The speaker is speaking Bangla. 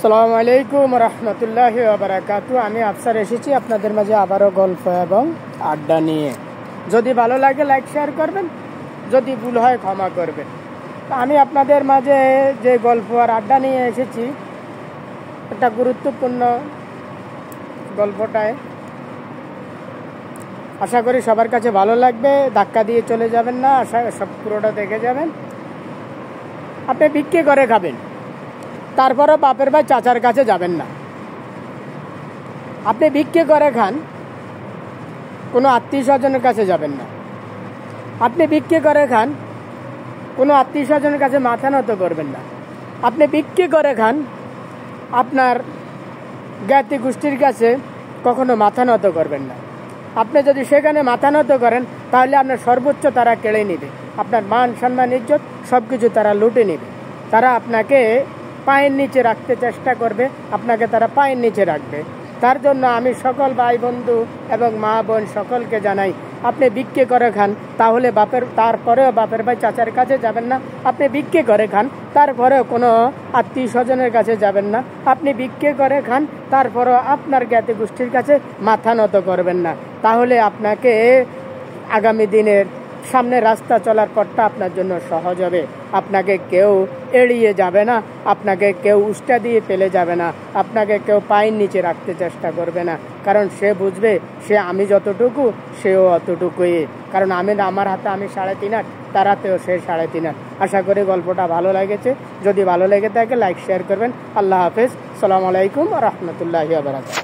আসসালামু আলাইকুম রহমতুল্লাহি ওয়া বারাকাতুহু। আমি আফসার এসেছি আপনাদের মাঝে আবারও গল্প এবং আড্ডা নিয়ে। যদি ভালো লাগে লাইক শেয়ার করবেন, যদি ভুল হয় ক্ষমা করবেন। আমি আপনাদের মাঝে যে গল্প আর আড্ডা নিয়ে এসেছি, একটা গুরুত্বপূর্ণ গল্পটায় আশা করি সবার কাছে ভালো লাগবে। ধাক্কা দিয়ে চলে যাবেন না, সব পুরোটা দেখে যাবেন। আপনি ভিক্ষে করে খাবেন, তারপরও বাপের ভাই চাচার কাছে যাবেন না। আপনি ভিক্ষে করে খান, কোনো আত্মীয় স্বজনের কাছে যাবেন না। আপনি ভিক্ষে করে খান, কোনো আত্মীয় স্বজনের কাছে মাথা নত করবেন না। আপনি ভিক্ষে করে খান, আপনার জ্ঞাতি গোষ্ঠীর কাছে কখনো মাথা নত করবেন না। আপনি যদি সেখানে মাথা নত করেন, তাহলে আপনার সর্বোচ্চ তারা কেড়ে নেবে। আপনার মান সম্মান ইজ্জত সব কিছু তারা লুটে নেবে। তারা আপনাকে পায়ের নিচে রাখতে চেষ্টা করবে, আপনাকে তারা পায়ের নিচে রাখবে। তার জন্য আমি সকল ভাই বন্ধু এবং মা বোন সকলকে জানাই, আপনি ভিক্ষে করে খান, তাহলে তারপরেও বাপের ভাই চাচার কাছে যাবেন না। আপনি ভিক্ষে করে খান, তারপরেও কোনো আত্মীয় স্বজনের কাছে যাবেন না। আপনি ভিক্ষে করে খান, তারপরেও আপনার জ্ঞাতি গোষ্ঠীর কাছে মাথা নত করবেন না। তাহলে আপনাকে আগামী দিনের সামনে রাস্তা চলার পথটা আপনার জন্য সহজ হবে। আপনাকে কেউ এড়িয়ে যাবে না, আপনাকে কেউ উষ্টা দিয়ে ফেলে যাবে না, আপনাকে কেউ পায়ের নিচে রাখতে চেষ্টা করবে না। কারণ সে বুঝবে, আমি যতটুকু সেও অতটুকুই। কারণ আমার হাতে আমি 3.5 হাত, তার হাতেও সে 3.5 হাত। আশা করি গল্পটা ভালো লেগেছে। যদি ভালো লেগে থাকে লাইক শেয়ার করবেন। আল্লাহ হাফেজ। আসসালামু আলাইকুম ওয়া রাহমাতুল্লাহি ওয়া বারাকাতুহু।